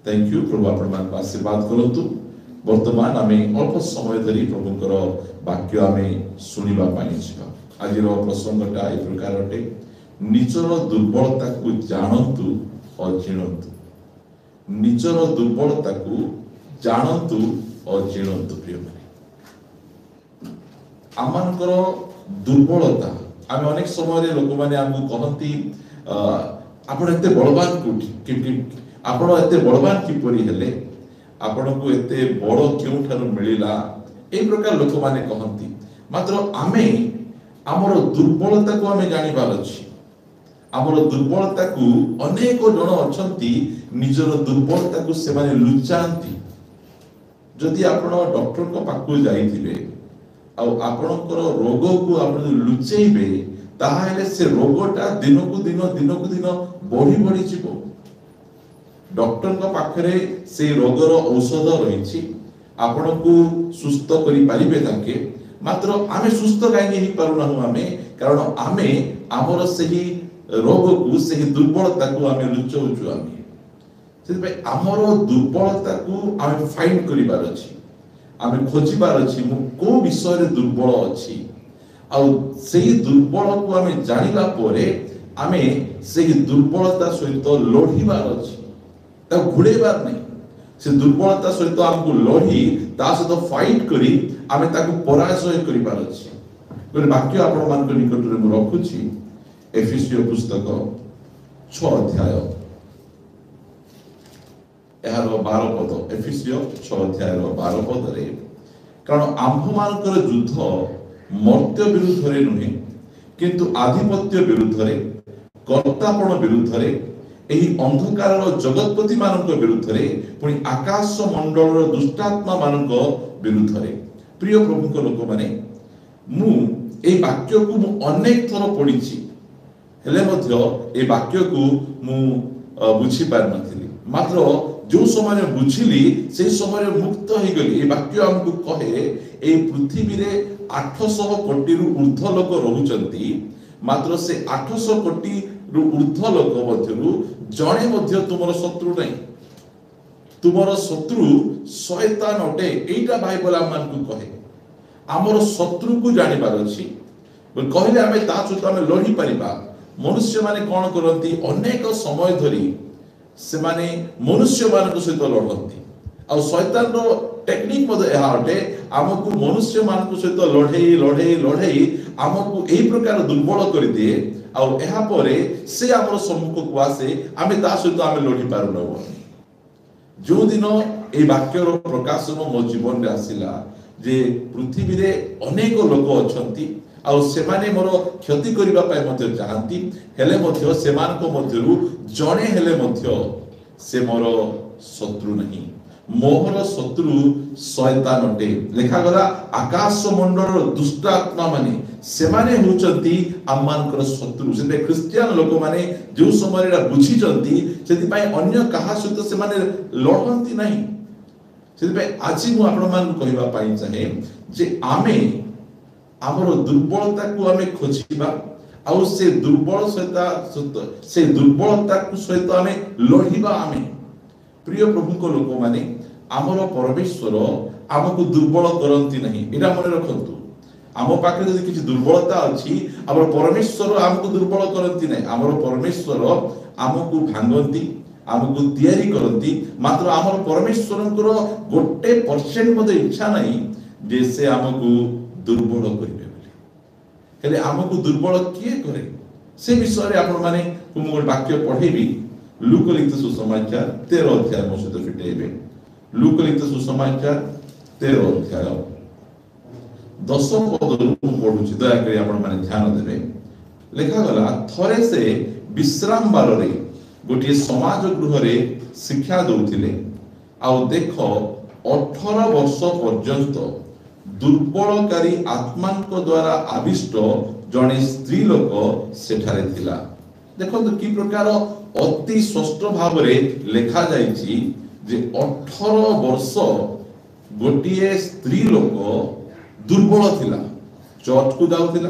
Thank you प्रभु आपण आशीर्वाद करतु। वर्तमान आम अल्प समय धरी प्रभुंकर वाक्य आम शुणा आज प्रसंगटा ए प्रकार अटे निजर दुर्बलता को जानतु और चिणतु। निजर दुर्बलता को जानतु और चिणतु। प्रिय माने आमनकर दुर्बलता आम अनेक समय लोक मैंने आमको कहती आपण एते बलवान कोठी आपण एते बलवान किपरि हेले आपण को एते बड़ क्यों मिलिला ए प्रकार लोक माने कहती। मात्र आमे आमर दुर्बलता को आमे जानिबार अछि। आमर दुर्बलता को अनेक जन अछंती निजर दुर्बलता को से माने लुचांती। जदि आपण डॉक्टर को पाखु जाइथिबे आ आपणकर रोग को आपण लुचेइबे ताहाले से रोगटा दिन को दिन बढ़ी बढ़ी जीवो। डॉक्टर का पाखरे से रोगर औषध रही आपण को सुस्थ करि परिबे ताके। मात्र आमे सुस्थ काहे ही पारुना आमे कारण आमे हमर सही रोग को सही दुर्बलता को आमे लुचौछु। आमे से पे हमर दुर्बलता को आमे फाइंड करिबार अछि। आमे खोजिबार अछि मु को विषय रे दुर्बल अछि आ सही दुर्बल को आमे जानिला परे आमे सही दुर्बलता सहित लढिबार अछि। ता घुड़ेबार नहीं से दुर्बलता सहित हमको लड़ी ता सहित फाइट करी आमे ताको पराजय करिबार अछि। गोटे वाक्य आपण मान निकट रे मु रखुछि एफिसियो पुस्तक 6 अध्याय एहार 12 पद। एफिसियो 6 अध्याय 12 पद रे कारण आम्भ मानकर युद्ध मर्त्य विरुद्ध रे नुहे किंतु आधिपत्य विरुद्ध रे कर्तापण विरुद्ध रे एही अंधकार जगतपति मानक विरुद्ध रे पुणी आकाश मंडल दुष्टात्मा मानक विरुद्ध रे। प्रिय प्रभु को लोक माने मु ए वाक्य को मु अनेक थर पढिछि हेले मध्य ए वाक्य को मु बुझी पार नथिली। मात्र जो समय बुझिली से समय मुक्त हो गली। ए वाक्य हमको कहे ए पृथ्वी रे 800 कोटी रु ऊर्ध्व लोक रहुचंती मात्र से 800 कोटी रु ऊर्ध्व लोक मध्यरु जणे मध्य तुमर शत्रु नहीं। तुमर शत्रु शैतान अटे। एटा बाइबल आम को कहे आमर शत्रु को जानिबार अछि कहले आमे ता सहित आमे लढी परिबा। मनुष्य माने कोन करंती अनेक समय धरी से माने मनुष्य मानक सहित लढंती आ शैतान रो टेक्निक मदे एहा अटे हमकु मनुष्य मानक सहित लढेई लढेई लढेई हमकु एही प्रकार दुर्बल कर दिए आ एहा परे से हमर सम्मुख को आसे आमे ता सहित आमे लढी पारु न। जो दिन ए वाक्यर प्रकाशन मो जीवन रे आसिला जे पृथ्वी रे अनेक लोक अछंती आ सेमाने मोर क्षति करिबा पाए मध्य चाहंती हेले मध्य सेमानको मध्यरु जणे हेले मध्य से मोर शत्रु नहीं। मोहर शत्रु शैतान अटे। लेखा गला आकाश मंडल दुष्ट आत्मा माने सेमाने होचंती आमानकर शत्रु। से क्रिश्चियन लोक माने जो समय रा बुझी जंती सेति पय अन्य कहा सहित सेमाने लढंती नहीं। सेति पय आज मु आपण मान कहिबा पाई चाहे जे आमे हमर दुर्बलता को आमे खोजिबा आ से दुर्बल से दुर्बलता को सहित आमे लढिबा। आमे प्रिय प्रभु को लोक माने हमर परमेश्वर हमको दुर्बल करंती नहीं। एटा मन रखंतु आम पाखे जदि किछि दुर्बलता अछि हमर परमेश्वर हमको दुर्बल करंती नहीं। हमर परमेश्वर हमको भांगंती हमको तैयारी करंती। मात्र हमर परमेश्वरंकर गोटे परसेंट मते इच्छा नहीं जे से हमको दुर्बल करिवे बोली। हेले हमको दुर्बल किए करे से विषय रे आपण माने मु वाक्य पढेबी लूक लिखित सुसमाचार 13 अध्याय मो सहित फिटेबे। लूक लिखित सुसमाचार 13 अध्याय 10 पद पढुछि दया करी आपण माने ध्यान देबे। लेखा गला थरे से विश्राम बार रे गोटे समाज गृह रे शिक्षा दउथिले आ देखो 18 वर्ष पर्यंत दुर्बलकारी आत्मांक द्वारा आविष्ट जने स्त्री लोक सेठारे थिला। देखो तो की प्रकार अति स्पष्ट भाव रे लेखा जाइछि जे 18 वर्ष गोटिए स्त्री लोक दुर्बल थिला। चर्च को जाउथिला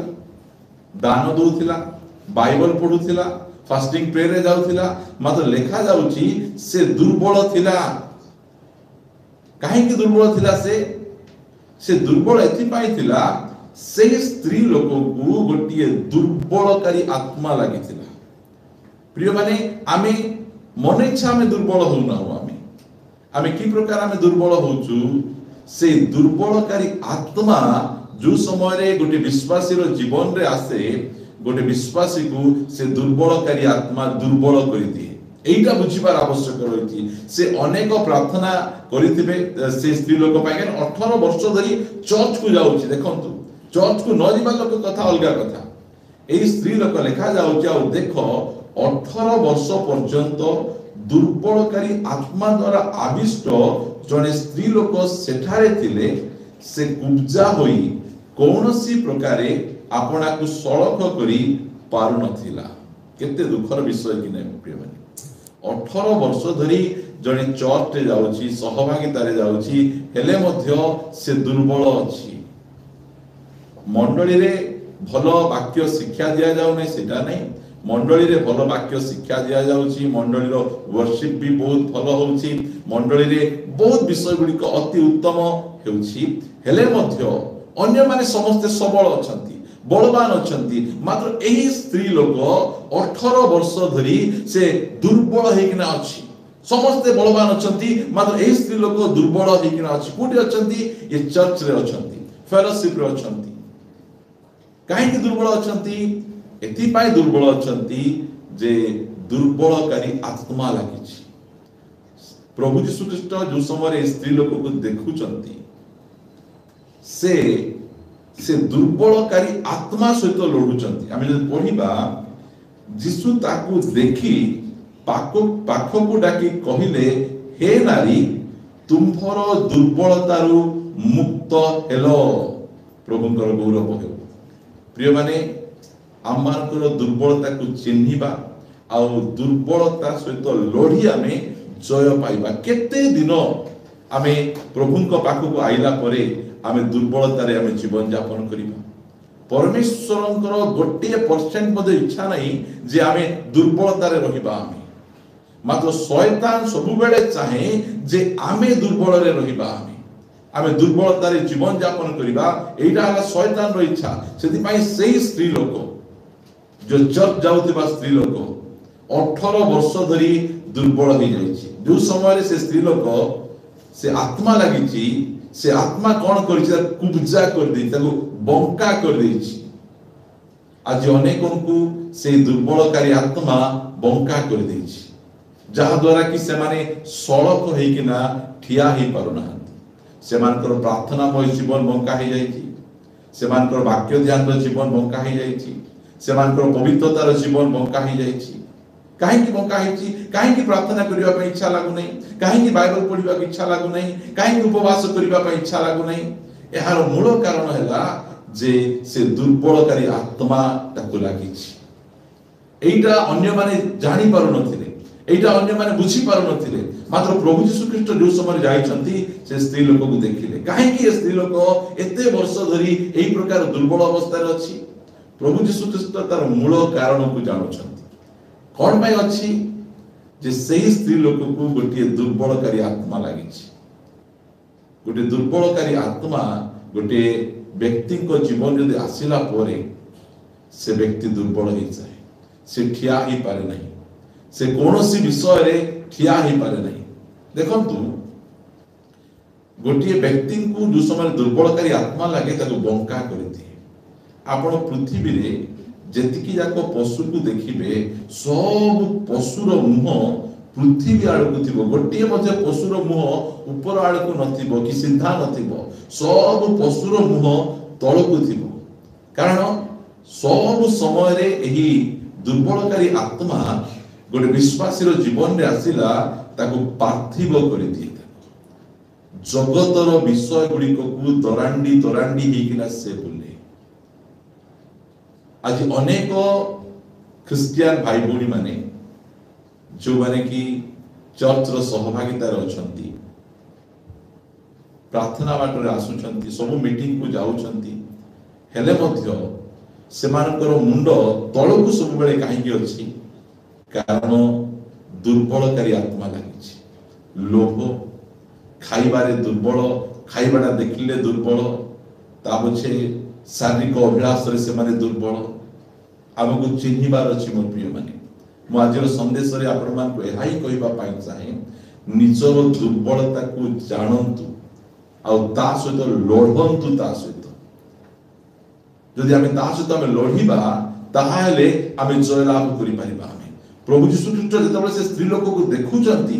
दान दउथिला बाइबल पढुथिला फास्टिंग प्रेयर रे जाउथिला मात्र लेखा जाउची से दुर्बल थिला। काहे कि दुर्बल थिला से दुर्बल एथि पाई थिला से स्त्री लोक को गोटिए दुर्बलकारी आत्मा लागिथिला। प्रिय माने आमे मन इच्छा आमे दुर्बल होना हो आमे की प्रकार आमे दुर्बल होचु से दुर्बलकारी आत्मा जो समय रे गोटे विश्वासी रो जीवन रे आसे गोटे विश्वासी को से दुर्बलकारी आत्मा दुर्बल करि दिए। एटा बुझिबार आवश्यक रही से अनेक प्रार्थना करिथिबे से स्त्री लोक पाए 18 वर्ष धरी चर्च को जाउची। देखंतु चर्च को न जिबा लोक कथा अलगा कथा एई स्त्री लोक लेखा जाउची। आ देखो 18 वर्ष पर्यंत दुर्बलकारी आत्मा द्वारा आविष्ट जने स्त्री लोक सेठारे थिले से कुब्जा होई कौनसी प्रकारे आपना को सड़क करी पारु नथिला। केते दुखर विषय कि नै प्रिय माने 18 वर्ष धरी जने चर्च रे जाउची सहभागिता रे जाउची हेले मध्य से दुर्बल अछि। मंडली रे भलो वाक्य शिक्षा दिया जाउ नै सेटा नै मंडली रे भलो वाक्य शिक्षा दिया जाउची। मंडली रो वर्शिप भी बहुत भलो होउची। मंडली रे बहुत विषय गुडी को अति उत्तम हेउची हेले मध्य अन्य माने समस्त सबल अछंती बलवान अछंती मात्र एही स्त्री लोक 18 वर्ष धरी से दुर्बल हेकिना अछि। समस्त बलवान अछंती मात्र एही स्त्री लोक दुर्बल हेकिना अछि। कोठी अछंती ये चर्च रे अछंती फेलोशिप रे अछंती। काहे कि दुर्बल अछंती एथि पाई दुर्बल अछंती जे दुर्बलकारी आत्मा लागिछि। प्रभु यीशु ख्रीष्ट जो समय स्त्री लोक को देखुचंती से दुर्बलकारी आत्मा सहित लड़ुचंती। आमे जब पढ़िबा यीशु ताकू देखि पाखकू डाकी कहिले हे नारी तुम्भर दुर्बलतारू मुक्त हेलो। प्रभुंकर गौरव हो। प्रिय माने आमानकर दुर्बलता को चिन्हिबा आ दुर्बलता सहित लड़ी आमे जय पाइबा। केते दिन आमे प्रभुंक पाखकू आइला परे आमे दुर्बलता रे आमे जीवन यापन करिबा। परमेश्वरंकर 1% मध्ये इच्छा नहीं जे आमे दुर्बलता रे रहिबा। आमे मात्र शैतान सब बेले चाहे जे आमे दुर्बल रे रहिबा। आमे दुर्बलता रे जीवन यापन करिबा एटा हला शैतान रो इच्छा। सेति पई सेही स्त्री लोक जो चर्च जाउतिबा स्त्री लोक 18 वर्ष धरी दुर्बल हो जाइछि। जो समय से स्त्री लोक से आत्मा लागिछि से आत्मा कौन कर कुब्जा कर दी बंका कर दी। आज अनेकों को से दुर्बलकारी आत्मा बंका कर दी जहा द्वारा कि से माने सड़क होइकिना ठिया ही पारुना। से मानकर प्रार्थनामय जीवन बंका हो जाइछि। से मानकर वाक्य ध्यान जीवन बंका हो जाइछि। से मानकर पवित्रतार जीवन बंका हो जाइछि। काहे कि बंका होइछि? काहे कि प्रार्थना करिबा पई इच्छा लागु नै? काहे कि बाइबल पढिबा के इच्छा लागु नै? काहे कि उपवास करिबा पई इच्छा लागु नै? एहार मूल कारण हैला जे से दुर्बलकारी आत्मा ताकु लागिछि। एइटा अन्य माने जानि पारु नथिले। एइटा अन्य माने बुझी पारु नथिले। मात्र प्रभु यीशु ख्रीष्ट जो समय जाइछंती से स्त्री लोक को देखिले। काहे कि स्त्री लोक एते वर्ष धरी एई प्रकार दुर्बल अवस्था रे अछि। प्रभु यीशु ख्रीष्ट तार मूल कारण को जानुछंती। कौन पाई अच्छी जे सही स्त्री लोक को गोटे दुर्बलकारी आत्मा लागिछि। गोटे दुर्बलकारी आत्मा गोटे व्यक्ति को जीवन यदि आसिला परे से व्यक्ति दुर्बल हो जाए। से ठिया ही पारे नहीं। से कौनसी विषय रे ठिया ही पारे नहीं। देखंतु गोटे व्यक्ति को जो समय दुर्बलकारी आत्मा लगे ताको बंका कर दिए। आपण पृथ्वी रे जेतिकी जाको पशु को देखिबे सब पशुर मुह पृथ्वी आड़ को थिबो। गोटे मजे पशुर मुह ऊपर आड़ को नथिबो कि सीधा नथिबो। सब पशुर मुह तळ को थिबो। कारण सब समय रे एही दुर्बलकारी आत्मा गोटे विश्वासी रो जीवन रे आसिला ताको पार्थिव करि दिए। जगतर विषय गुडी को दरांडी दरांडी हेकिना से बोले। आज अनेक ख्रिस्टियन भाई भौणी माने जो माने कि चर्च रो सहभागिता रे अछंती प्रार्थना बाटरे आसुचंती सब मीटिंग को जाउचंती हेले मध्य सेमानकर मुंड तळकु सब बेले काहे कि अछि कारण दुर्बलकारी आत्मा लगी लोभ खाइबारे दुर्बल खाइबाटा देखिले दुर्बल ता पछे शारीरिक अभिलाष रे से माने दुर्बल आमको चिन्हिबार अछि मोर प्रिय माने मु आजर संदेश रे आपण मान को एहाई कहिबा पाई चाहे निजर दुर्बलता को जानंतु आ ता सहित लढंतु ता सहित जदि आमे ता सहित आमे लढिबा ताहाले आमे जय लाभ करि परिबा आमे प्रभु यीशु ख्रीष्ट जेतबे से स्त्री लोक को देखुचंती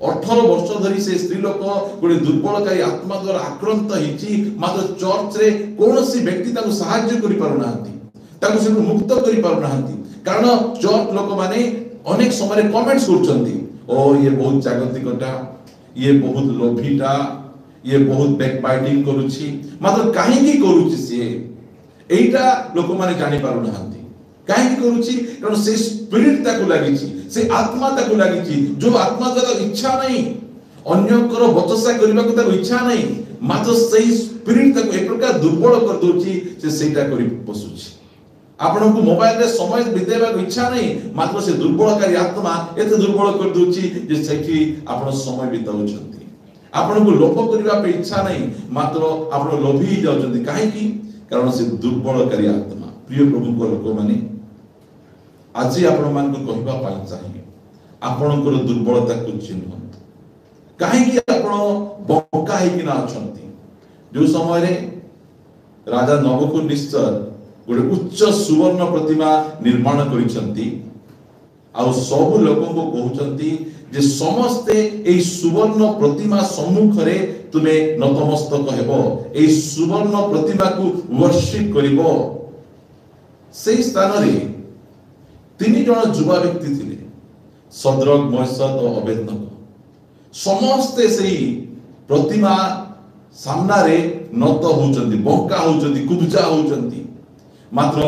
18 वर्ष धरी से स्त्री लोक गोटे दुर्बलकारी आत्मा द्वारा आक्रांत हिची मात्र चर्च रे कोनोसी व्यक्ति ताको सहाय्य करि पारु नाहंती ताको से मुक्त करि पारु नाहंती कारण चर्च लोक माने अनेक समय कमेंट्स करचंती ओ ये बहुत जागतिकटा ये बहुत लोभीटा ये बहुत बैकबाइटिंग करूची मात्र काहे की करूची से एटा लोक माने जानि पारु नाहंती काहे की करूची कारण से स्पिरिट ताको लागिची से आत्मा ताको लागिची जो आत्मा द्वारा इच्छा नहीं अन्यकर बचसा करबा को ताको इच्छा नहीं मात्र सेही स्पिरिट ताको एक प्रकार दुर्बल कर दोची से सेटा करि बसुची आपन को मोबाइल रे समय बितेबा को इच्छा नहीं मात्र से दुर्बलकारी आत्मा एते दुर्बल कर दोची जे सेठी आपन समय बिताउछंती आपन को लोभ करबा पे इच्छा नहीं मात्र आपन लोभी जाउछंती काहे की कारण से दुर्बलकारी आत्मा प्रिय प्रभु को लोक माने आज आपण मान को कहबा पाई चाहिए आपण को दुर्बलता को चिन्हंतु काहे की आपण बंका हे कि ना अछंती जो समय रे राजा नबुकदनेस्सर गोटे उच्च सुवर्ण प्रतिमा निर्माण करिसंती आ सब लोकन को कहउचंती जे समस्ते एई सुवर्ण प्रतिमा सम्मुख रे तुमे नतमस्तक हेबो एई सुवर्ण प्रतिमा को वर्शिप करिवो सेई स्थान रे तीन जन युवा व्यक्ति थिले सद्रक मैसद और अबेदनगो समस्ते सेई प्रतिमा सामना रे नत होचंती बंका होचंती कुबजा होचंती मात्र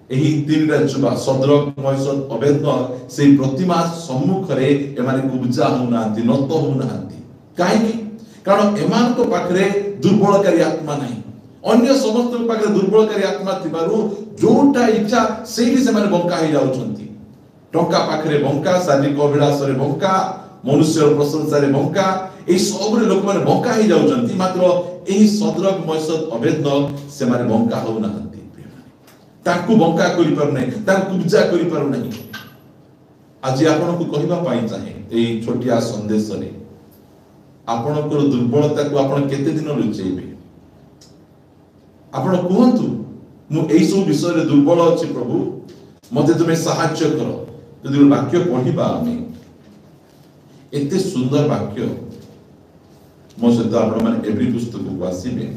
एही तीनटा युवा सद्रक मैसद अबेदनगो सेई प्रतिमा सम्मुख रे एमाने कुबजा होनांती नत होनांती काहे की कारण एमान को पाखरे दुर्बलकारी आत्मा नहीं अन्य समस्त पाखरे दुर्बलकारी आत्मा थिबारु जोटा इच्छा सेही से माने बंका हे जाउछंती टंका पाखरे बंका शारीरिक अभिलाष रे बंका मनुष्य प्रशंसा रे बंका ए सब रे लोक माने बंका हे जाउछंती मात्र एही सद्रक मैसद अबेदनगो से माने बंका हो नाहंती ताकू बंका करि पार नै ताकू पूजा करि पार नै आज आपन को कहिबा पाई चाहे एही छोटिया संदेश रे आपन को दुर्बलता को आपन केते दिन लुचेबे आपन कहंतु मु एई सब विषय रे दुर्बल अछि प्रभु मते तुमे सहाय्य करो यदि वाक्य पढिबा हमें एते सुंदर वाक्य मो सहित आपण माने एवरी पुस्तक को आसीबे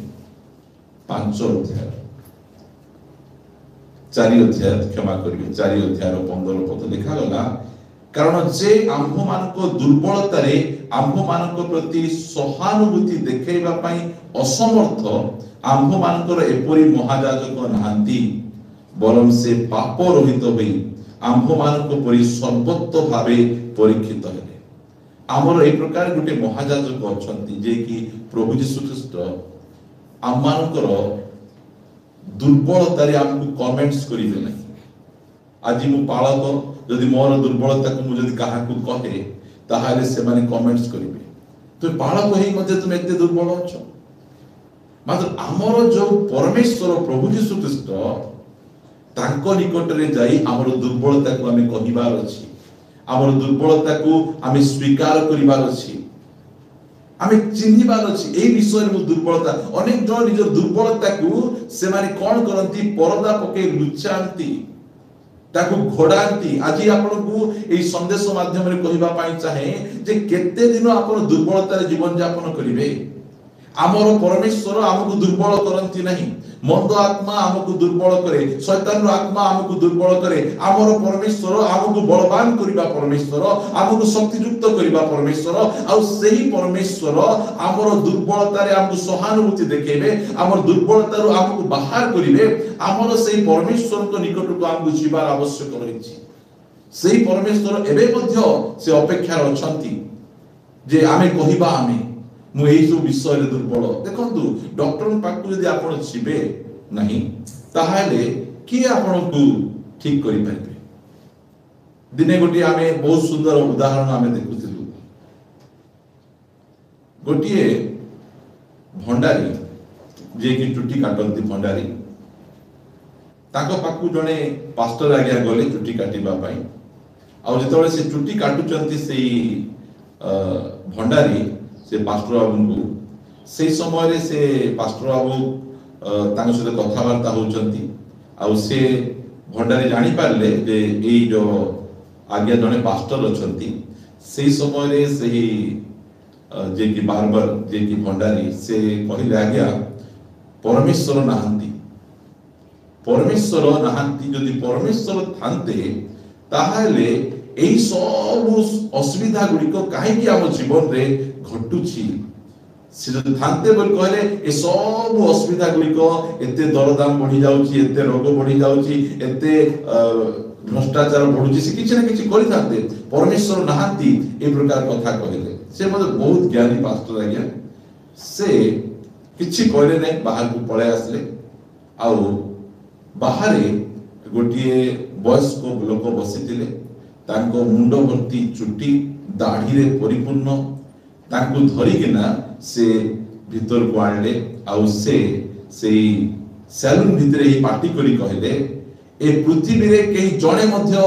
5 अध्याय 4 अध्याय क्षमा करिवे 4 अध्याय 15 पद लिखा गला कारण जे आम्भ मानको दुर्बलता रे आम्भ मानको प्रति सहानुभूति देखैबा पई असमर्थ आम्भ मानकर एपरी महाजाजक नाहंती बरम से पाप रहित होई आम्भ मानक परि सर्वत्व भावे परीक्षित हेले हमर ए प्रकार गुटे महाजाजक अछंती जे कि प्रभु यीशु ख्रीष्ट आम मानकर दुर्बलता रे हमकु कमेंट्स करिवे नै आज मु पालक यदि मोर दुर्बलता को मु यदि काहा को कहे ताहाले से माने कमेंट्स करिवे तो पालक हेई मध्ये तुम एते दुर्बल अछ मात्र आमर जो परमेश्वर प्रभु यीशु ख्रीष्ट तांको निकट रे जाई आमर दुर्बलता को हमें कहिबार अछि आमर दुर्बलता को हमें स्वीकार करिबार अछि हमें चिन्हिबार अछि एई विषय रे दुर्बलता अनेक जन निज दुर्बलता को से माने कोन करंती परदा पके लुचांती ताकू घोड़ांती आज आपन को एई संदेश माध्यम रे कहिबा पाई चाहे जे केते दिन आपन दुर्बलता रे जीवन यापन करिवे आमर परमेश्वर आमको दुर्बल करंती नहीं मंद आत्मा आमको दुर्बल करे शैतान आत्मा आमको दुर्बल करे आमर परमेश्वर आमको बलवान करिबा परमेश्वर आमको शक्तियुक्त करिबा परमेश्वर आ सेही परमेश्वर आमर दुर्बलता रे आमको सहानुभूति देखेबे आमर दुर्बलता रो आमको बाहर करिवे आमर सेही परमेश्वर को निकट को आमको जीवार आवश्यक रहिछि सेही परमेश्वर एबे मध्ये से अपेक्षा अछंती जे आमे कहिबा आमे मु एई सब विषय रे दुर्बल देखंतु डॉक्टर पाकु यदि आपण छिबे नहीं ताहाले कि आपण को ठीक करि परबे दिने गोटे आम बहुत सुंदर उदाहरण आम देखुलु गोटे भंडारी जे कि चुटी काटती भंडारी पाखु जड़े पास्टर आज्ञा गले चुटी काटिबा पाई आउ से चुटी काटुचंती से भंडारी से पास्टर बाबू को से समय से पास्टर बाबू तांग सहित कथबार्ता होचंती आउ से भंडारी जानी पारले जे ए जो आज्ञा जड़े पास्टर अछंती से समय से जे कि बारबर जे कि भंडारी से कहले आज्ञा परमेश्वर नाहंती परमेश्वर नाहंती जदि परमेश्वर थांते ताहाले एई सब असुविधा गुड़िक कहीं आम जीवन रे घटुची से जदि थांते बोल कहले ए सब असुविधा गुड़िक एते दरदाम बढ़ी जाउची एते रोग बढ़ी जाउची एते भ्रष्टाचार बढ़ुची से किछि ना किछि करि थांते परमेश्वर नाहंती ए प्रकार कथा कहले से मते बहुत ज्ञानी पास्टर आज्ञा से किछि कहले नै बाहर को पळे आसले आउ बाहर गोटे वयस्क लोक बसीथिले तांको मुंड भर्ती चुटी दाढ़ी रे परिपूर्ण तांको धरिकिना से भीतर को आणले आउ से सैलून भितरे ही पार्टी करी कहले ए पृथ्वी रे केही जणे मध्य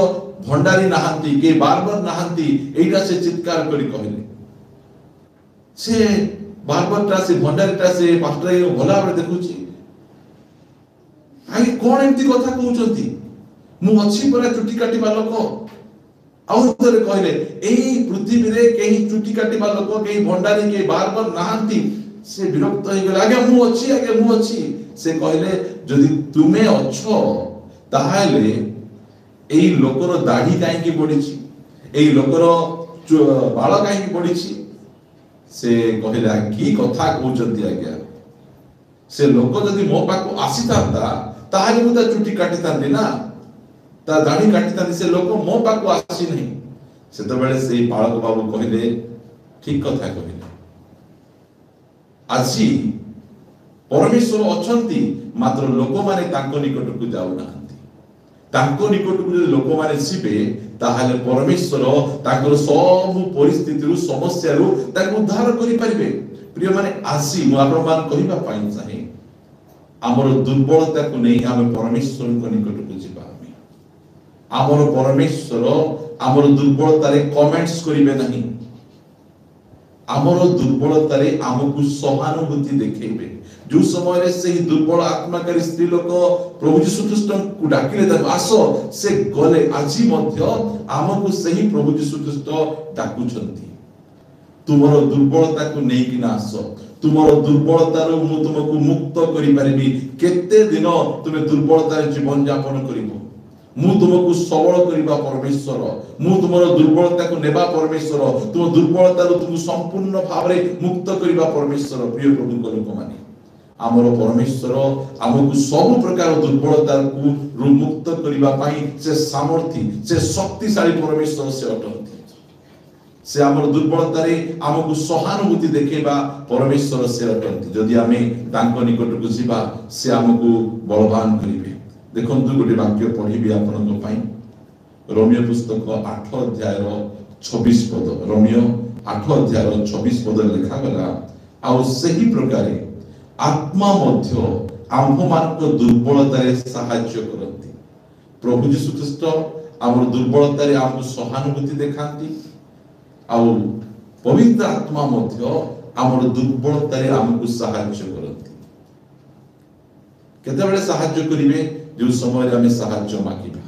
भंडारी नाहंती के बारबर नाहंती एटा से चित्कार करी कहले से बारबरटा से भंडारीटा से पास्टर को भला भाबरे देखुची आगे कौन एमती कथा कहउचंती मु अछि परा चुटी काटिबा लोक आउ तरे कहले एही पृथ्वी रे केही चुटी काटिबा लोक केही भंडारी के बारबर नाहंती से विरक्त हो गेल आगे मु अछि से कहले जदि तुमे अछो ताहाले एही लोकर दाढ़ी काहे की पड़ीची एही लोकर बाल काहे की पड़ीची से कहले की कथा कहउचंती आज्ञा से लोक जदि मो पाको आसी थांता ताहाले मु ता चुटी काटी थांती ना ता दाढ़ी काटी थांती से लोक मो पाको आसी नहीं से तो बेले से बालक बाबू कहले ठीक कथा कहले आजी परमेश्वर अछंती मात्र लोक माने तांको निकट को जाउ नाहंती तांको निकट को जदि लोक माने सिबे ताहाले परमेश्वर तांकर सब परिस्थिति रु समस्या रु ताको उद्धार करि परिबे प्रिय माने आसी मु आपण मान कहिबा पाइन चाहे आमर दुर्बलता को नहीं आम परमेश्वर को निकट को जीवा आमर परमेश्वर आमर दुर्बलता रे कमेंट्स करिवे नहीं आमर दुर्बलता रे आमको सहानुभूति देखेबे जो समय रे से दुर्बल आत्माकारी स्त्री लोक प्रभु यीशु ख्रीष्ट को डाकिले त आसो से गले आजी मध्य आमको सही प्रभु यीशु ख्रीष्ट डाकुछंती तुमरो दुर्बलता को नहीं कि ना आसो तुमरो दुर्बलता रो मु तुमको मुक्त करि परिबी केते दिन तुमे दुर्बलता रे जीवन यापन करिवो मु तुमको सबल करिबा परमेश्वर मु तुमरो दुर्बलता को नेबा परमेश्वर तुम दुर्बलता रो तुम संपूर्ण भाव रे मुक्त करिबा परमेश्वर प्रिय प्रभु को लोक माने आमरो परमेश्वर आमको सब प्रकार दुर्बलता को रु मुक्त करिबा पाई से सामर्थी से शक्तिशाली परमेश्वर से अटंती से आमर दुर्बलता रे आमको सहानुभूति देखेबा परमेश्वर से अटंती जदि आमे तांको निकट को जीवा से आमको बलवान करिवे देखंतु गोटे वाक्य पढिबी आपनक पई रोमियो पुस्तक 8 अध्याय 26 पद रोमियो 8 अध्याय 26 पद लिखा गला आ सही प्रकार आत्मा मध्य आम्भ मानक दुर्बलता रे सहाय्य करंती प्रभु यीशु ख्रीष्ट आमर दुर्बलता रे आमको सहानुभूति देखांती आ पवित्र आत्मा मध्य आमर दुर्बलता रे आमको सहाय्य करंती केते बेले सहाय्य करिवे जो समय रे हमें सहाय्य मागिबा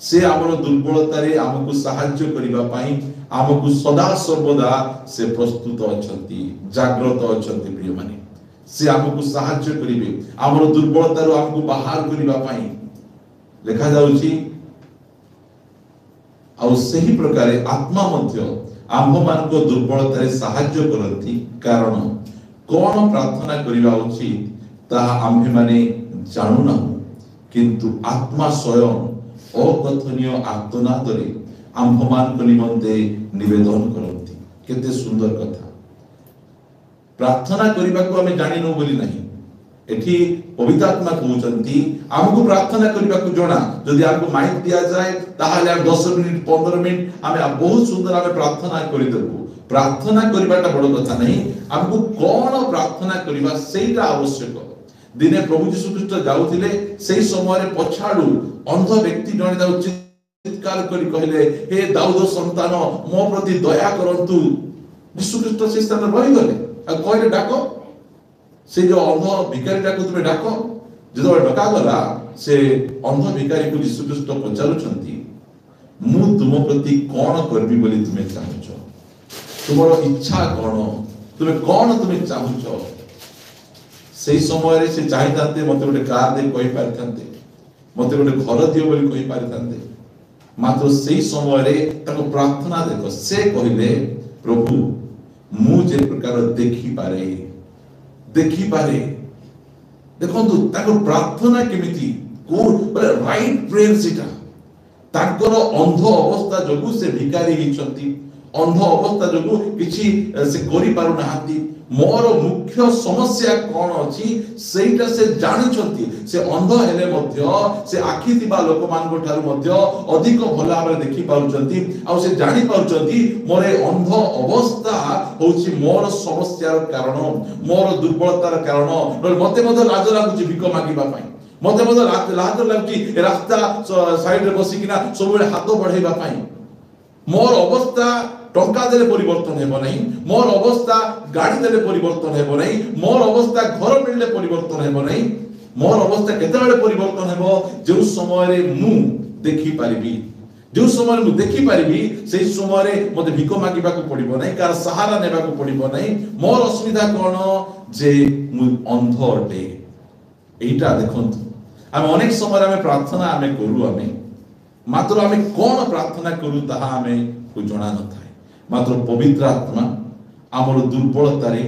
से आमर दुर्बलता रे आमको सहाय्य करिबा पाई आमको सदा सर्वदा से प्रस्तुत अछंती जागृत अछंती प्रिय माने से आमको सहाय्य करिवे आमर दुर्बलता रो आमको बाहर करिबा पाई लिखा जाउची आ सही प्रकार आत्मा मध्य आम्भ मानक दुर्बलता रे सहाय्य करंती कारण कोन प्रार्थना करिबा उचित ता आम्भे माने जानु ना किंतु आत्मा स्वयं अकथनीय आर्तनाद रे आम्भ मानक निमंते निवेदन करंती केते सुंदर कथा प्रार्थना करिबा को हमें जानि नो बोली नहीं एठी पवित्र आत्मा कहउचंती हमको प्रार्थना करबा को जणा जदि हमको माइक दिया जाए ताहाले हम 10 मिनिट 15 मिनिट हमें बहुत सुंदर हमें प्रार्थना करि देबो प्रार्थना करबाटा बड़ कथा नहीं हमको कोन प्रार्थना करबा सेटा आवश्यक दिने प्रभु यीशु ख्रीष्ट जाउथिले सेही समय रे पछाडू अंध व्यक्ति जणे जाउ चित्कार करी कहले हे दाऊद संतान मो प्रति दया करंतु यीशु ख्रीष्ट से स्थान रहि गले आ कहले डाको से जो अंध भिखारी डाको तुमे डाको जदो डका गला से अंध भिखारी को यीशु ख्रीष्ट पचारुछंती मु तुम प्रति कोन करबी बोली तुमे चाहूछो तुमरो इच्छा कोन तुमे कोन तुमे चाहूछो सेही समय रे से चाहिदाते मते गोटे कार दे कहि पारथांते मते गोटे घर दियो बोली कहि पारथांते मात्र सेही समय रे ताको प्रार्थना देखो से कहिले प्रभु मु जे प्रकार देखि पारे देखंतु ताको प्रार्थना केमिति को बोले राइट प्रेयर सिटा ताकर अंध अवस्था जगु से भिखारी हिचंती अंध अवस्था जगु किछि से करि पारु नाहंती मोर मुख्य समस्या कोन अछि सेटा से जानिछंती से अंध हेले मध्य से आखि थिबा लोक मान को ठारु मध्य अधिक भला भाबे देखि पाउचंती आ से जानि पाउचंती मोर अंध अवस्था होछि मोर समस्यार कारण मोर दुर्बलतार कारण मते मते लाज लागुची भिक मागिबा पई मते मते लाज लागुची रास्ता साइड रे बसी किना सब हाथ बढ़ाइबा पई मोर अवस्था टंका देले परिवर्तन हेबो नहीं मोर अवस्था गाड़ी देले परिवर्तन हेबो नहीं मोर अवस्था घर मिलले परिवर्तन हेबो नहीं मोर अवस्था केते बेले परिवर्तन हेबो जे समय रे मु देखि परिबी जो समय मु देखि परिबी सेही समय रे मते भिक मागिबा को पड़िबो नहीं कार सहारा नेबा को पड़िबो नहीं मोर असुविधा कोन जे मु अंध अटे एटा देखंतु हम अनेक समय हमें प्रार्थना हमें करू हमें मात्र हमें कोन प्रार्थना करू ताहा हमें को जणा न थाए मात्र पवित्र आत्मा आमर दुर्बलता रे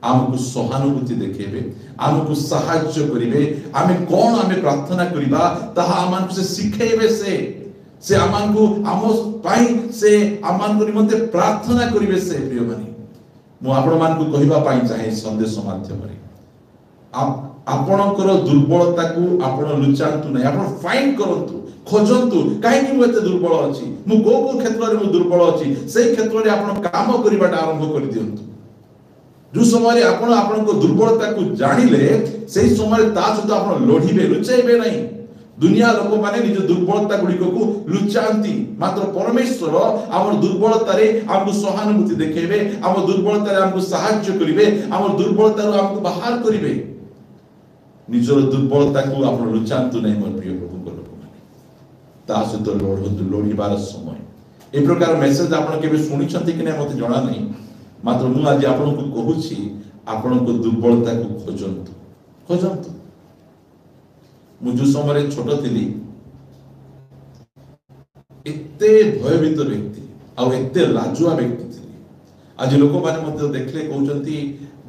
आमको सहानुभूति देखेबे आमको सहाय्य करिवे आमे कोन आमे प्रार्थना करिबा ताहा आमान से सिखेबे से आमान को आम पाई से आमान को निमंते प्रार्थना करिवे से प्रिय मानी मु आपण मान को कहिबा पाई चाहे संदेश माध्यम रे आपणकर दुर्बलता को आपण लुचांतु नै आपण फाइंड करंतु खोजंतु काहे कि मते दुर्बल अछि मु को क्षेत्र रे मु दुर्बल अछि सेही क्षेत्र रे आपण काम करिबाटा आरंभ करि दियंतु जो समय आपण आपनको दुर्बलता को जानिले सेही समय ता सहित आपण लोढिबे लुचाइबे नै दुनिया लोक माने निज दुर्बलता गुडी को लुचांती मात्र परमेश्वर हमर दुर्बलता रे हमको सहानुभूति देखेबे हमर दुर्बलता रे हमको सहायता करिवे हमर दुर्बलता रे हमको बाहर करिवे निजर दुर्बलता को आपण लुचांतु नै मोर प्रिय प्रभु को लोक माने ता सहित लोढंतु लोढिबार समय ए प्रकार मेसेज आपण केबे सुनि छथि कि नै मते जणा नै मात्र मु आज आपण को कहूची आपण को दुर्बलता को खोजंतु मु जो समय छोट थिली एते भयभीत व्यक्ति आ एते लाजुआ व्यक्ति थिली आज लोक माने मते देखले कहउचंती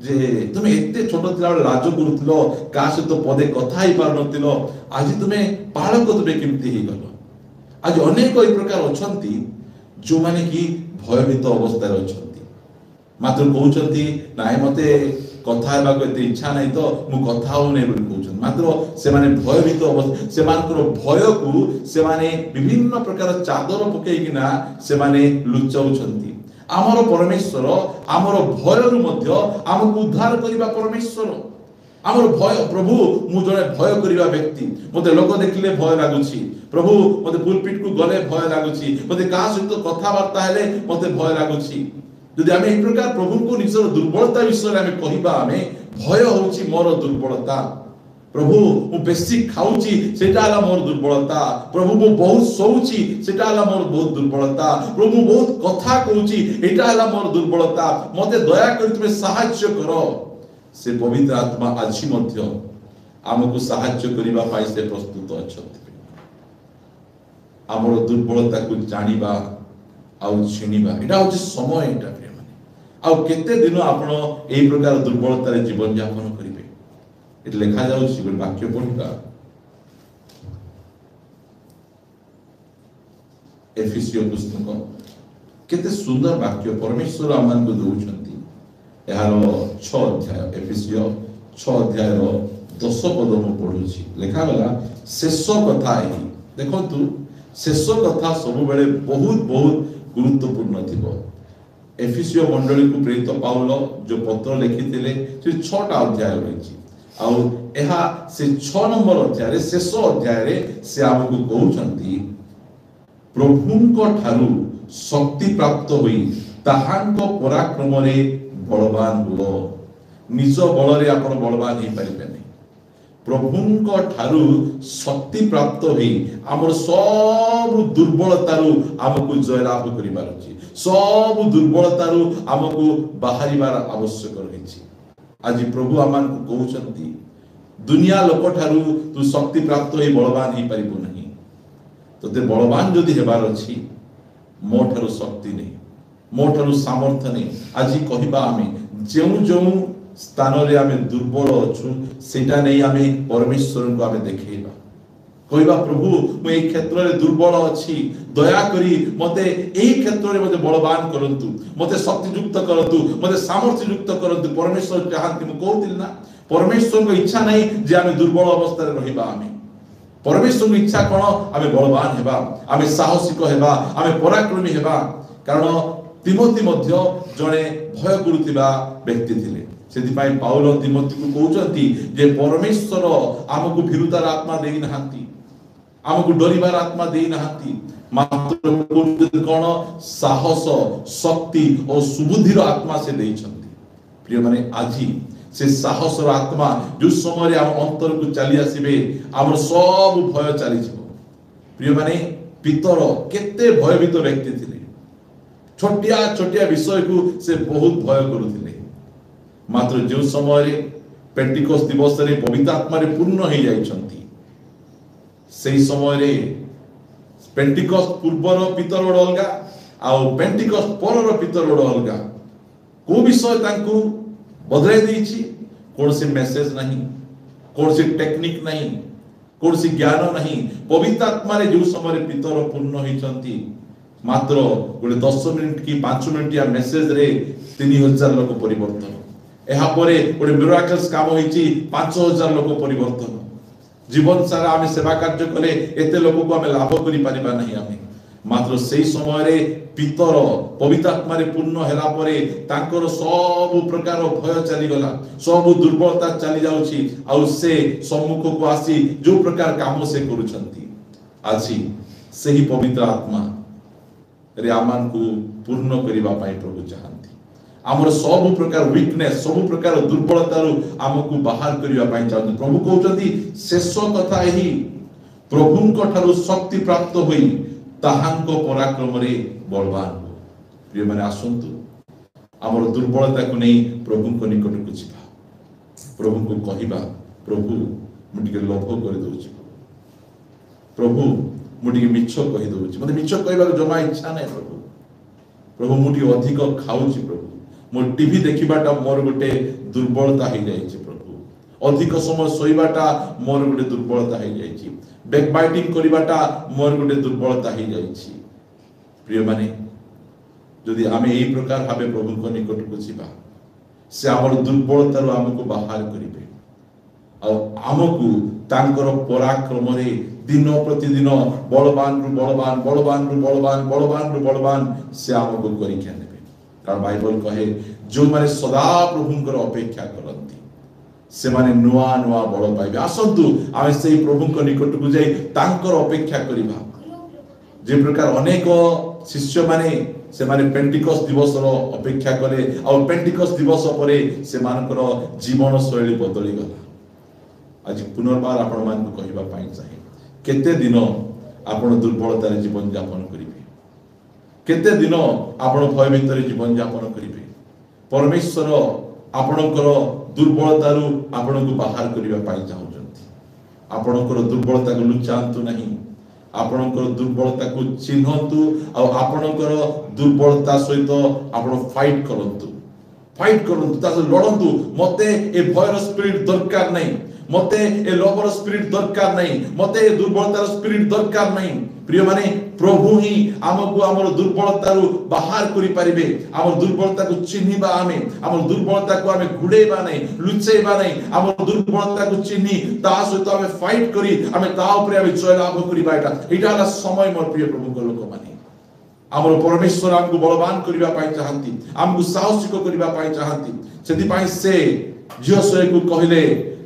जे तुमे एते छोट थिला लाज करूथिलो का से तो पदे कथा ही पार नथिलो आज तुमे पाळक तुमे केमती ही गलो आज अनेक ए प्रकार अछंती जो माने की भयभीत अवस्था रे अछंती मात्र कहउचंती नाय मते कथा हेबा को एते इच्छा नै तो मु कथा हो नै बोली कहउछन मात्र से माने भयभीत अवस्था से मानकर भय को से माने विभिन्न प्रकार चादर पकेई किना से माने लुचाउछंती आमर परमेश्वर आमर भय रु मध्य हमकु उद्धार करिबा परमेश्वर आमर भय प्रभु मु जने भय करिबा व्यक्ति मते लोक देखले भय लागुची प्रभु मते पुलपिट को गले भय लागुची मते का सहित कथा वार्ता हेले मते भय लागुची यदि आमे एक प्रकार प्रभु को निजर दुर्बलता विषय रे आमे कहिबा आमे भय होची मोर दुर्बलता प्रभु मु बेसी खाउची सेटा हला मोर दुर्बलता प्रभु मु बहुत सोउची सेटा हला मोर बहुत दुर्बलता प्रभु बहुत कथा कहउची एटा हला मोर दुर्बलता मते दया करि तुमे सहाय्य करो से पवित्र आत्मा आछि मध्य हमकु सहाय्य करिबा पाई से प्रस्तुत अछथि हमर दुर्बलता को जानिबा आउ चिनिबा एटा होची समय एटा प्रिय माने आउ केते दिन आपण एई प्रकार दुर्बलता रे जीवन यापन करिवे एटा लेखा जाउची गोल वाक्य पढिबा एफिसियो पुस्तक केते सुंदर वाक्य परमेश्वर आमान को दउछंती एहारो 6 अध्याय एफिसियो 6 अध्याय रो 10 पद मु पढ़ुछि लिखा गला शेष कथा एही देखंतु शेष कथा सब बेले बहुत बहुत गुरुत्वपूर्ण थिबो। एफिसियो मंडली को प्रेरित पाउल जो पत्र लिखिथिले से 6टा अध्याय रहिछि आउ एहा से 6 नंबर अध्याय रे शेष अध्याय रे से हमकु कहउछंती प्रभुंको ठारू शक्ति प्राप्त होई ताहांको पराक्रम रे बलवान हो। निज बल रे आपण बलवान हे परिबेनी प्रभुंको ठारू शक्ति प्राप्त होई हमर सब दुर्बलतारू हमकु जयलाभ करिबार अछि सब दुर्बलतारू हमकु बाहरिबार आवश्यक रहिछि। आज प्रभु आमान को कहउछंती दुनिया लोक ठारू तू शक्ति प्राप्त होई बलवान हे परिबो नहीं तते बलवान जदि हेबार अछि मो ठारू शक्ति नहीं मो ठारू सामर्थ्य नहीं। आज कहिबा आमे जेउ जेउ स्थान रे आमे दुर्बल अछु सेटा नहीं आमे परमेश्वर को आमे देखैबा कहबा प्रभु मु ए क्षेत्र रे दुर्बल अछि दया करी मते एही क्षेत्र रे मते बलवान करंतु मते शक्ति युक्त करंतु मते सामर्थ्य युक्त करंतु। परमेश्वर चाहंती मु कहउतिल ना परमेश्वर को इच्छा नहीं जे आमे दुर्बल अवस्था रे रहिबा आमे परमेश्वर की इच्छा कोन आमे बलवान हेबा आमे साहसिक हेबा आमे पराक्रमी हेबा। कारण तिमोथी मध्य जने भय करुथिबा व्यक्ति थिले सेति पई पाउल तिमोथी को कहउचंती जे परमेश्वर हमकु भीरुतार आत्मा देई नहांती हमकु डरिबार आत्मा देई नहांती मात्र कोन साहस शक्ति और सुबुद्धिर आत्मा से देइछंती। प्रिय माने आजी से साहस आत्मा जो समय रे हम अंतर को चली आसीबे हमर सब भय चली जिवो। प्रिय माने पितर केते भयभीत व्यक्ति थिले छोटिया छोटिया विषय को से बहुत भय करुथिले मात्र जो समय रे पेंटिकोस दिवस रे पवित्र आत्मा रे पूर्ण हे जाइछंती सेही समय रे पेंटिकोस पूर्वर पितर अलगा आ पेंटिकोस परर पितर अलगा को विषय तांकू बदलाई देछि कौन से मैसेज नहीं कौन से टेक्निक नहीं कौन से ज्ञान नहीं पवित्र आत्मा रे जो समय रे पितर पूर्ण होइछंती मात्र गोटे 10 मिनिट की 5 मिनिट या मेसेज रे 3000 लोक परिवर्तन एहा परे गोटे मिराकल्स काम होइछि 5000 लोक परिवर्तन जीवन सारा आमे सेवा कार्य कले एते लोक को आमे लाभ करि पारिबा नहीं आमे मात्र सेही समय रे पितर पवित्र आत्मा रे पूर्ण हेला परे तांकर सब प्रकार भय चली गला सब दुर्बलता चली जाउछि आ से सम्मुख को आसी जो प्रकार काम से करूछंती आछि सेही पवित्र आत्मा रे आमान को पूर्ण करिबा पाई प्रभु चाहंती हमर सब प्रकार वीकनेस सब प्रकार दुर्बलता रो हमकु बाहर करिबा पाई चाहंती। प्रभु कहउछंती शेष कथा एही प्रभुंक ठारू शक्ति प्राप्त होई ताहांको पराक्रम रे बलवान हो। प्रिय माने आसंतु हमर दुर्बलता को नै प्रभुंक निकट को जिबा प्रभु को कहिबा प्रभु मुटिके लोभ कर दोछि प्रभु मुटिके मिछ कहि दोछि मते मिछ कहबा जमा इच्छा नै प्रभु प्रभु मुटिके अधिक खाउछि प्रभु मोर टीवी देखिबाटा मोर गोटे दुर्बलता हे जाइछि प्रभु अधिक समय सोइबाटा मोर गोटे दुर्बलता हे जाइछि बैकबाइटिंग करिबाटा मोर गोटे दुर्बलता हे जाइछि। प्रिय माने जदि आमे एही प्रकार भाबे प्रभु को निकट को जिबा से हमर दुर्बलता रो हमको बाहर करिवे आ हमको तांकर पराक्रम रे दिन प्रतिदिन बलवान रु बलवान बलवान रु बलवान बलवान रु बलवान से हमको करि के नेबे। कारण बाइबल कहे जो माने सदा प्रभुंकर अपेक्षा करंती से माने नुआ नुआ बल पाइबे। आसंतु आमे सेही प्रभुंकर निकट को जाई तांकर अपेक्षा करिबा जे प्रकार अनेक शिष्य माने से माने पेंटिकोस दिवस रो अपेक्षा करे और पेंटिकोस दिवस परे से मानकर जीवन शैली बदली गला। आज पुनर्बार आपण मान को कहिबा पाई चाहे केते दिन आपण दुर्बलता रे जीवन यापन करिवे केते दिन आपण भय भितर जीवन यापन करिवे परमेश्वर आपणकर दुर्बलता रु आपण को बाहर करिबा पाई चाहउछंती आपणकर दुर्बलता को लुचांतु नहीं आपणकर दुर्बलता को चिन्हंतु और आपणकर दुर्बलता सहित आपण फाइट करंतु ता लड़ंतु मते ए भयर स्पिरिट दरकार नहीं मते ए लोभर स्पिरिट दरकार नहीं, मते ए दुर्बलतार स्पिरिट दरकार नहीं। प्रिय माने प्रभु ही आमको आमर दुर्बलता बाहर करि पारिबे। आमर दुर्बलता को चिन्हिबा, आमे आमर दुर्बलता को आमे घुड़ेबा नहीं, लुचेबा नहीं। आमर दुर्बलता को चिन्हि ता सहित आमे फाइट करी आमे ता ऊपर आमे जय लाभ करिबा। एटा हला समय मोर प्रिय प्रभु को लोक माने आमर परमेश्वर हमको बलवान करिबा पाई चाहंती, हमको साहसिक करिबा पाई चाहंती। सेति पाई से जियोशुआ को कहिले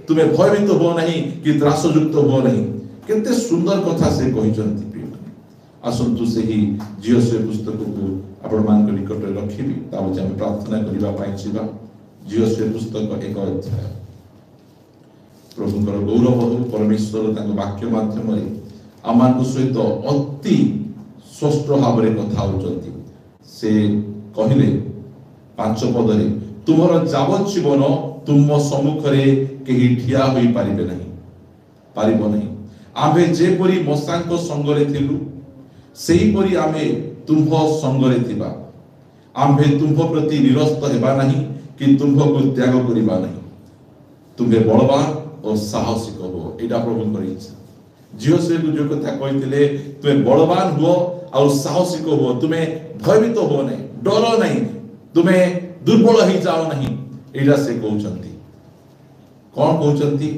तुमे भयभीत हो नहीं कि त्रासयुक्त हो नहीं। केते सुंदर कथा से कहिसंती। आसंतु से ही जियोशुआ पुस्तक को आपण मान को निकट रखिबी ता जे हम प्रार्थना करिबा पाई छिबा। जियोशुआ पुस्तक 1 अध्याय। प्रभुଙ୍କର गौरव हो परमेश्वर तांको वाक्य माध्यम रे आमान को सहित अति स्पष्ट भाव रे कथा होचंती। से कहिले 5 पद रे तुमर जावत जीवन तुम सम्मुख रे केही ठिया होई पारिबे नहीं, पारिबो नहीं। आमे जेपरि मसांक संगरे थिलु सेही परि आमे तुम्भ संगरे थिबा। आम्भे तुम्भ प्रति निरस्त हेबा नहीं कि तुम्भ को त्याग करिबा नहीं। तुमे बलवान और साहसिक हो, एटा प्रभु इच्छा। जियोशुआ को जो कथा कहिथिले तुमे बलवान हो और साहसिक हो, तुमे भयभीत हो नहीं, डर नहीं, तुमे दुर्बल ही जाओ नहीं। एटा से कहउचंती। कोन कहउचंती?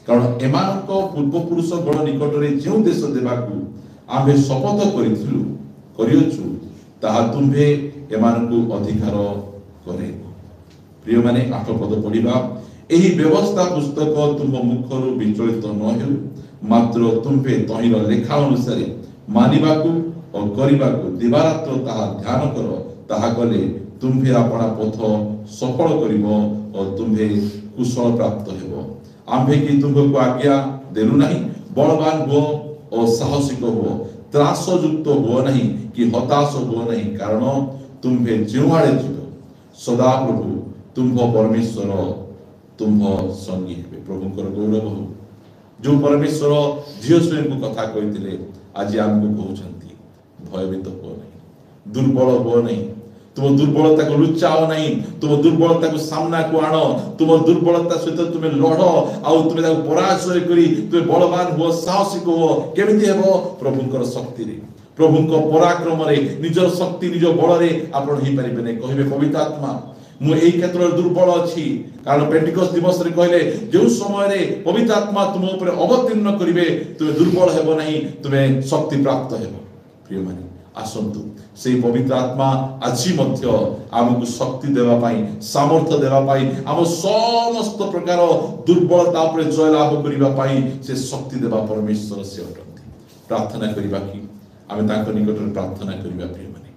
कारण एमानक पूर्वपुरुष गण निकट रे जे देश देबाकू आमे शपथ करिथिलु करियछु ताहा तुम्भे एमानकू अधिकार करे। प्रिय माने 8 पद पढिबा। एही व्यवस्था पुस्तक तुम मुखरु विचलित न हेउ, मात्र तुम्भे तहिर लेखा अनुसार मानिबाकू और करिबाकू दिवारात्र ताहा ध्यान कर। ताहा कले तुम्भे अपना पथ सफल करिबो और तुम्भे कुशल प्राप्त हेबो। आम्भे कि तुमको आज्ञा देलु नहीं, बलवान हो और साहसिक हो, त्रासयुक्त हो नहीं कि हताश हो नहीं। कारण तुम्भे जेउआड़े जीव सदा प्रभु तुम्भ परमेश्वर तुम्भ संगी हेबे। प्रभुଙ୍କର गौरव हो। जो परमेश्वर जियोशुआ को कथा कहिथिले आज हमको कहउछंती भयभीत हो नहीं, दुर्बल हो नहीं। तुम दुर्बलता को लुचाओ नहीं, तुम दुर्बलता को सामना को आनो, तुम दुर्बलता सहित तुम लड़ आउ तुम पराजय करी तुम बलवान हो, साहसिक हो। केमिति हेबो? प्रभुଙ୍କର शक्ति रे, प्रभुଙ୍କ पराक्रम रे, निजर शक्ति निज बल रे आपण ही परिबे नै। कहिबे पवित्र आत्मा मु एई क्षेत्र दुर्बल अछि। कारण पेंटिकस्ट दिवस रे कहले जो समय रे पवित्र आत्मा तुम ऊपर अवतीर्ण करिवे तुम दुर्बल हेबो नहीं, तुम शक्ति प्राप्त हेबो। प्रिय माने आसंतु से पवित्र आत्मा आज मध्य आमको शक्ति देवा पाई, सामर्थ्य देवा पाई, आम समस्त प्रकार दुर्बलता पर जय लाभ करिबा पाई से शक्ति देवा परमेश्वर से अटंती। प्रार्थना करिबा कि आमे तांको निकट रे प्रार्थना करिबा। प्रिय माने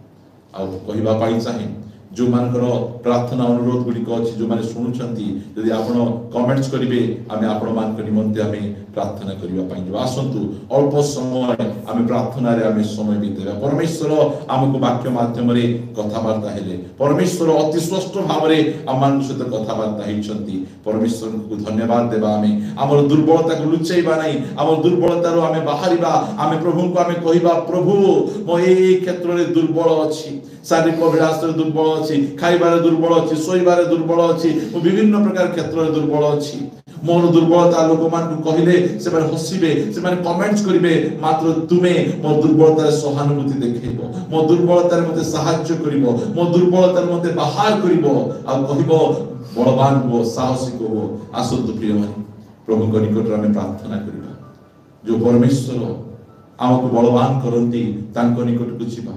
आ कहिबा पाई चाहे जो मानकर प्रार्थना अनुरोध गुडी को अछि, जो माने सुनुचंती यदि आपण कमेंट्स करिवे आमे आपण मान के निमंते आमे प्रार्थना करिबा पाई। जो आसंतु अल्प समय आमे प्रार्थना रे आमे समय बितेबा। परमेश्वर हमको वाक्य माध्यम रे कथा वार्ता हेले, परमेश्वर अति स्पष्ट भाव रे आमान सहित कथा वार्ता हिचंती। परमेश्वर को धन्यवाद देबा। आमे हमर दुर्बलता को लुचैबा नहीं, हमर दुर्बलता रो आमे बाहरिबा। आमे प्रभु को आमे कहिबा प्रभु मो एई क्षेत्र रे दुर्बल अछि, शारीरिक अभिलाष रे दुर्बल अछि, खाइबारे दुर्बल अछि, सोइबारे दुर्बल अछि, विभिन्न प्रकार क्षेत्र रे दुर्बल अछि। मोर दुर्बलता लोक मान को कहिले से माने हसिबे, से माने कमेंट्स करिवे, मात्र तुमे मोर दुर्बलता रे सहानुभूति देखैबो, मोर दुर्बलता रे मते सहाय्य करिवो, मोर दुर्बलता रे मते बाहर करिवो आ कहिवो बलवान हो, साहसिक हो। आसंतु प्रिय माने प्रभु को निकट रे प्रार्थना करिबा। जो परमेश्वर हमको बलवान करंती तांको निकट को जिबा,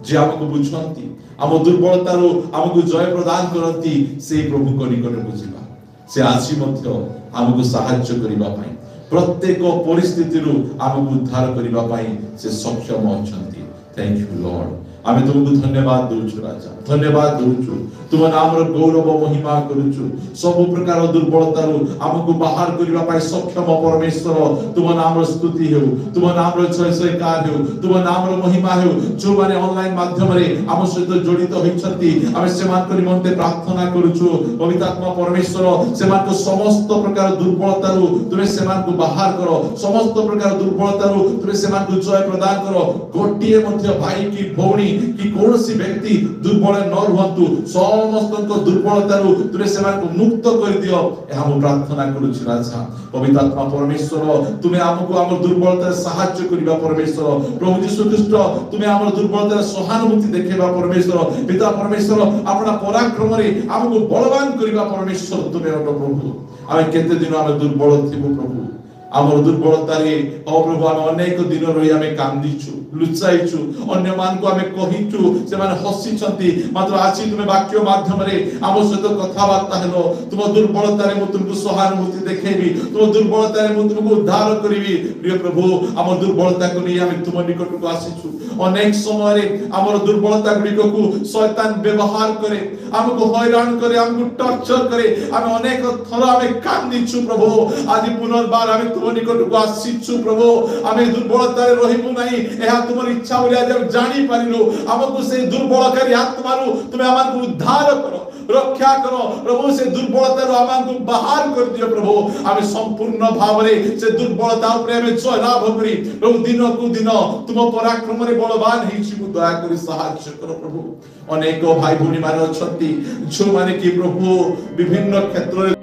जे हमको बुझंती, हम दुर्बलता रो हमको जय प्रदान करंती से प्रभु को निकट को जिबा। से आज मध्य हमको सहाय्य करिबा पाई, प्रत्येक परिस्थिति रु हमको उद्धार करिबा पाई से सक्षम अछंती। Thank you Lord. आमे तुमको धन्यवाद दउछु राजा, धन्यवाद दउछु। तुम नाम रो गौरव महिमा करूछु। सब प्रकार दुर्बलता रु हमको बाहर करिबा पाई सक्षम परमेश्वर तुम नाम रो स्तुति हेउ, तुम नाम रो जय जयकार हेउ, तुम नाम रो महिमा हेउ। जो माने ऑनलाइन माध्यम रे हम सहित जड़ित होइछंती आमे सेमान करि मनते प्रार्थना करूछु। पवित्र आत्मा परमेश्वर सेमान को समस्त प्रकार दुर्बलता रु तुमे सेमान को बाहर करो, समस्त प्रकार दुर्बलता रु तुमे सेमान को जय प्रदान करो। गोटिए मध्य भाई की भौणी कि कौन सी व्यक्ति दुर्बल न रुहतु समस्त दुर्बलता तुरे से मुक्त कर दियो हम प्रार्थना करूछु राजा पवित्र आत्मा परमेश्वर तुम्हें हमको हम दुर्बलता साहाय्य करिबा परमेश्वर प्रभु यीशु ख्रीष्ट तुम्हें हम दुर्बलता सहानुभूति देखेबा परमेश्वर पिता परमेश्वर अपना पराक्रम रे हमको बलवान करिबा परमेश्वर तुम्हें प्रभु आमे केते दिन आमे दुर्बल थिबु प्रभु आमर दुर्बलता रे ओ प्रभु आमे अनेक दिन रही आमे कांदीछु लुचाइछु अन्य मान को आमे कहिछु से माने हसी छंती मात्र आज तुमे वाक्य माध्यम रे आम सहित कथा बार्ता हेलो तुम दुर्बलता रे मु तुमको सहानुभूति देखेबी तुम दुर्बलता रे मु तुमको उद्धार करिवि प्रिय प्रभु आम दुर्बलता को नै आमे तुम निकट को आसीछु अनेक समय रे आमर दुर्बलता गुडी को शैतान व्यवहार करे हमको हैरान करे हमको टॉर्चर करे आमे अनेक थर आमे कांदीछु प्रभु आज पुनर्बार आमे तुम निकट को आसीछु प्रभु आमे दुर्बलता रे रहिबु नाही एहा तुमर इच्छा बोलिया जब जानी पारिलो हमको से दुर्बलकारी आत्मा रो तुमे हमको उद्धार करो रक्षा करो प्रभु से दुर्बलता रो हमको बाहर कर दियो प्रभु आमे संपूर्ण भाव रे से दुर्बलता ऊपर आमे जय लाभ करी प्रभु दिन को दिन तुम पराक्रम रे बलवान हिची को दया करी सहायता करो प्रभु अनेक भाई भूनी माने अछंती जो माने कि प्रभु विभिन्न क्षेत्र